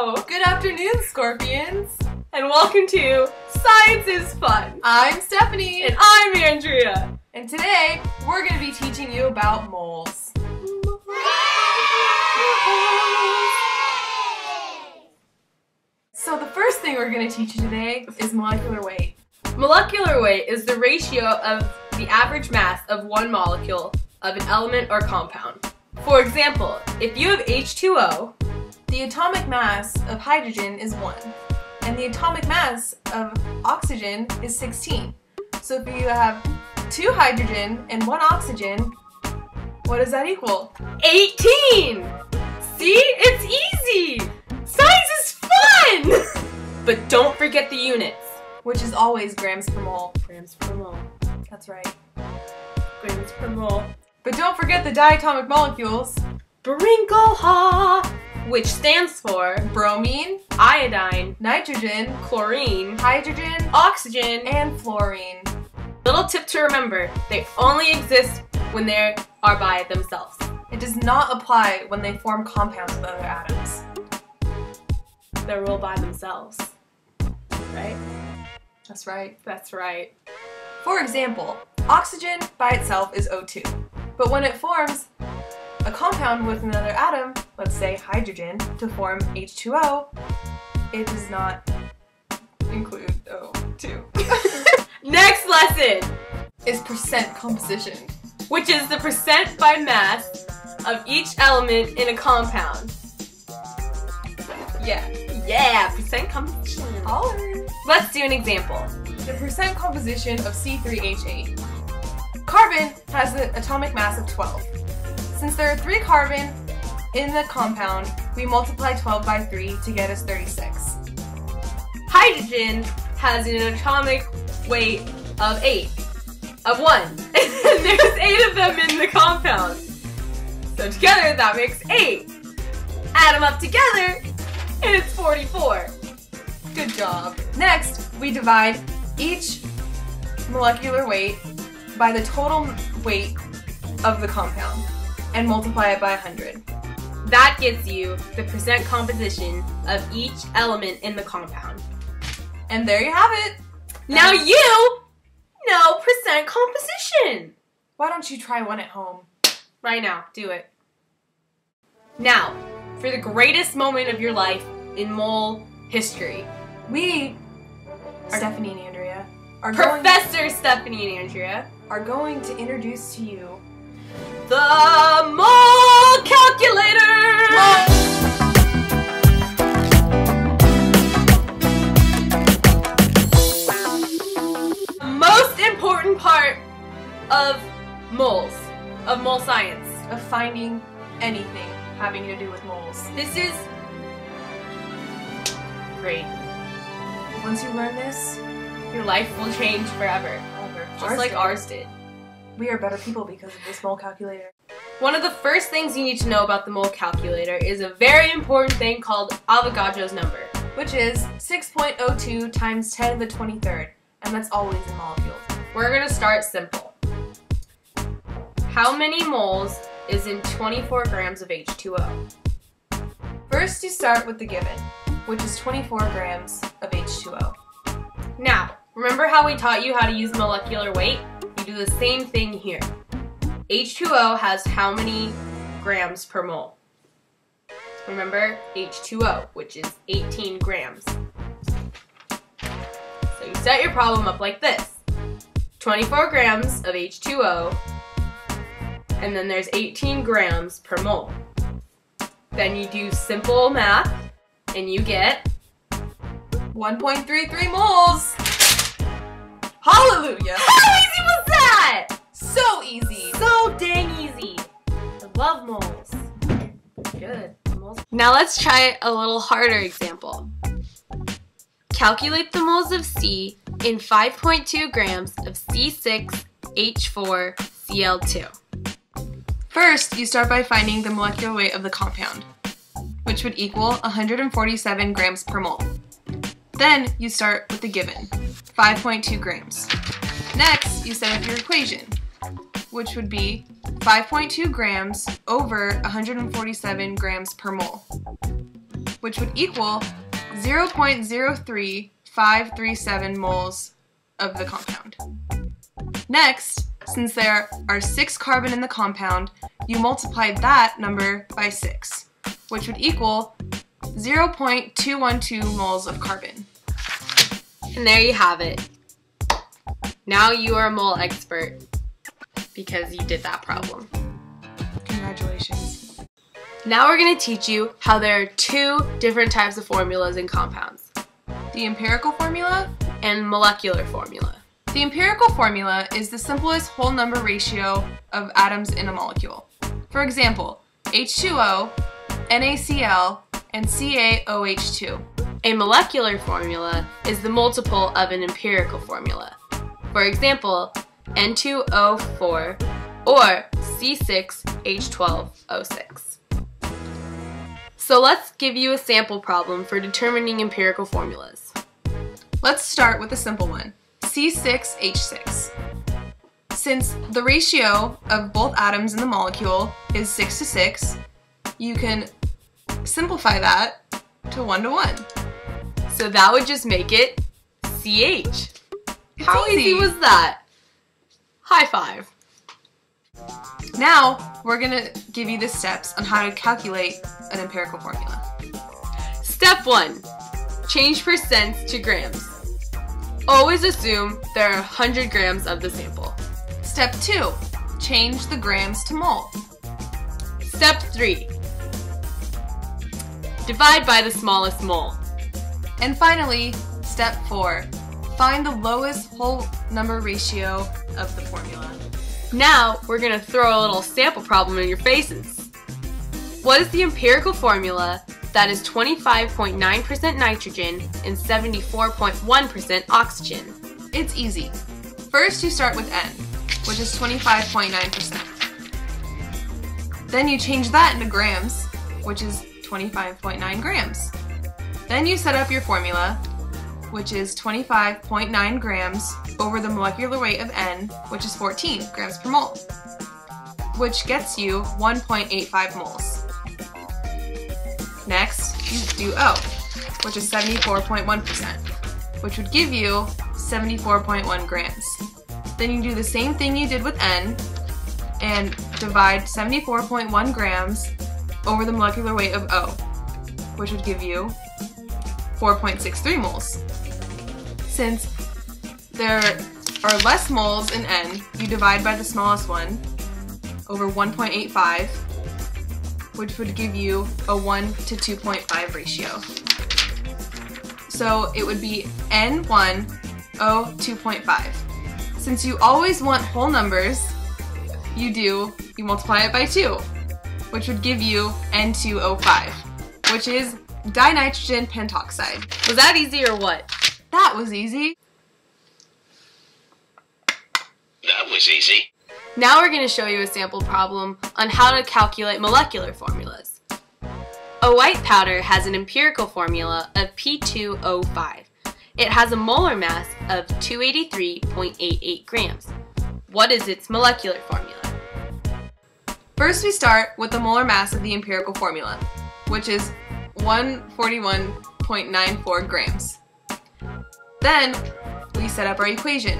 Hello! Good afternoon, Scorpions! And welcome to Science is Fun! I'm Stephanie. And I'm Andrea. And today, we're going to be teaching you about moles. So the first thing we're going to teach you today is molecular weight. Molecular weight is the ratio of the average mass of one molecule of an element or compound. For example, if you have H2O, the atomic mass of hydrogen is 1, and the atomic mass of oxygen is 16. So if you have 2 hydrogen and 1 oxygen, what does that equal? 18! See? It's easy! Science is fun! But don't forget the units, which is always grams per mole. Grams per mole. That's right. Grams per mole. But don't forget the diatomic molecules. Brinklehop, which stands for bromine, iodine, nitrogen, chlorine, hydrogen, oxygen, and fluorine. Little tip to remember, they only exist when they are by themselves. It does not apply when they form compounds with other atoms. They're all by themselves, right? That's right. That's right. For example, oxygen by itself is O2, but when it forms a compound with another atom, let's say hydrogen, to form H2O, it does not include O2. Next lesson is percent composition, which is the percent by mass of each element in a compound. Yeah, percent composition. Let's do an example. The percent composition of C3H8. Carbon has an atomic mass of 12. Since there are 3 carbon in the compound, we multiply 12 by 3 to get us 36. Hydrogen has an atomic weight of 1. And there's 8 of them in the compound. So together that makes 8. Add them up together and it's 44. Good job. Next, we divide each molecular weight by the total weight of the compound and multiply it by 100. That gives you the percent composition of each element in the compound. And there you have it. Now you know percent composition. Why don't you try one at home? Right now, do it. Now, for the greatest moment of your life in mole history, Stephanie and Andrea, Professor Stephanie and Andrea, are going to introduce to you the mole calculator! The most important part of moles, of mole science, of finding anything having to do with moles. This is great. Once you learn this, your life will change forever. Just like ours did. We are better people because of this mole calculator. One of the first things you need to know about the mole calculator is a very important thing called Avogadro's number, which is 6.02 times 10 to the 23rd, and that's always in molecules. We're going to start simple. How many moles is in 24 grams of H2O? First, you start with the given, which is 24 grams of H2O. Now, remember how we taught you how to use molecular weight? You do the same thing here. H2O has how many grams per mole? Remember, H2O, which is 18 grams. So you set your problem up like this. 24 grams of H2O, and then there's 18 grams per mole. Then you do simple math, and you get 1.33 moles! Hallelujah! How easy was that? So easy! So dang easy! I love moles. Good. Moles. Now let's try a little harder example. Calculate the moles of C in 5.2 grams of C6H4Cl2. First, you start by finding the molecular weight of the compound, which would equal 147 grams per mole. Then you start with the given, 5.2 grams. Next, you set up your equation, which would be 5.2 grams over 147 grams per mole. which would equal 0.03537 moles of the compound. Next, since there are 6 carbon in the compound, you multiply that number by 6, which would equal 0.212 moles of carbon. And there you have it. Now you are a mole expert because you did that problem. Congratulations. Now we're going to teach you how there are 2 different types of formulas in compounds. The empirical formula and molecular formula. The empirical formula is the simplest whole number ratio of atoms in a molecule. For example, H2O, NaCl, and CaOH2. A molecular formula is the multiple of an empirical formula. For example, N2O4 or C6H12O6. So let's give you a sample problem for determining empirical formulas. Let's start with a simple one, C6H6. Since the ratio of both atoms in the molecule is 6 to 6, you can simplify that to 1 to 1. So that would just make it CH. How easy. easy was that? High five. Now, we're going to give you the steps on how to calculate an empirical formula. Step 1. Change percents to grams. Always assume there are 100 grams of the sample. Step 2. Change the grams to mole. Step 3. Divide by the smallest mole. And finally, step 4. Find the lowest whole number ratio of the formula. Now, we're going to throw a little sample problem in your faces. What is the empirical formula that is 25.9% nitrogen and 74.1% oxygen? It's easy. First, you start with N, which is 25.9%. Then you change that into grams, which is 25.9 grams. Then you set up your formula, which is 25.9 grams over the molecular weight of N, which is 14 grams per mole, which gets you 1.85 moles. Next, you do O, which is 74.1%, which would give you 74.1 grams. Then you do the same thing you did with N and divide 74.1 grams over the molecular weight of O, which would give you 4.63 moles. Since there are less moles in N, you divide by the smallest one over 1.85, which would give you a 1 to 2.5 ratio. So it would be N1, O 2.5. Since you always want whole numbers, you multiply it by 2, which would give you N2O5, which is dinitrogen pentoxide. Was that easy or what? That was easy. That was easy. Now we're going to show you a sample problem on how to calculate molecular formulas. A white powder has an empirical formula of P2O5. It has a molar mass of 283.88 grams. What is its molecular formula? First, we start with the molar mass of the empirical formula, which is 141.94 grams. Then, we set up our equation.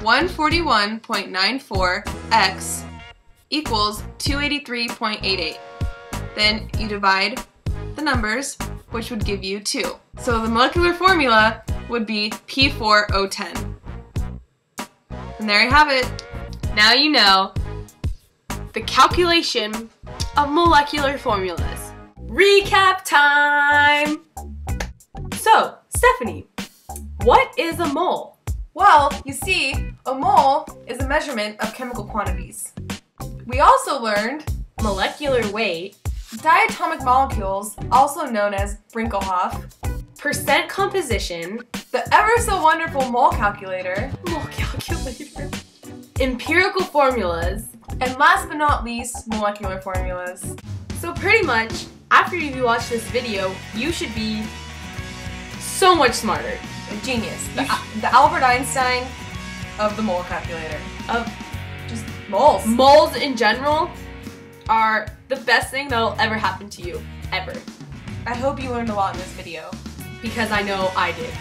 141.94x equals 283.88. Then you divide the numbers, which would give you 2. So the molecular formula would be P4O10. And there you have it. Now you know the calculation of molecular formulas. Recap time! So, Stephanie, what is a mole? Well, you see, a mole is a measurement of chemical quantities. We also learned Molecular weight, diatomic molecules, also known as Brinkelhoff, percent composition, the ever so wonderful mole calculator, empirical formulas, and last but not least, molecular formulas. So pretty much, after you watch this video, you should be so much smarter. A genius. The Albert Einstein of the mole calculator. Of just moles. Moles in general are the best thing that'll ever happen to you, ever. I hope you learned a lot in this video. because I know I did.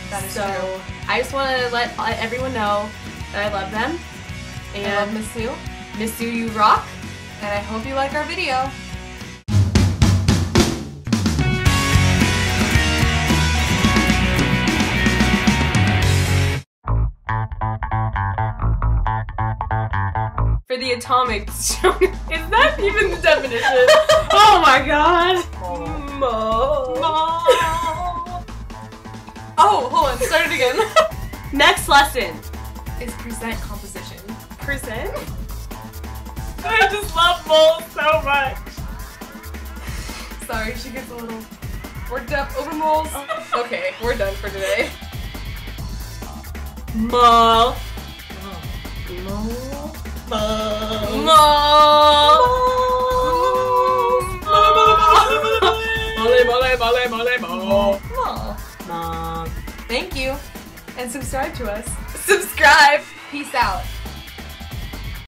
That is So true. I just want to let everyone know that I love them. And I love Miss Sue, Miss Sue, you rock. and I hope you like our video. For the atomic, is that even the definition? Oh my god! Oh, hold on, start it again. Next lesson. Is present composition. Percent? I just love moles so much. Sorry, she gets a little worked up over moles. Okay, we're done for today. Mole. Mole. Thank you, and subscribe to us. Subscribe. Peace out.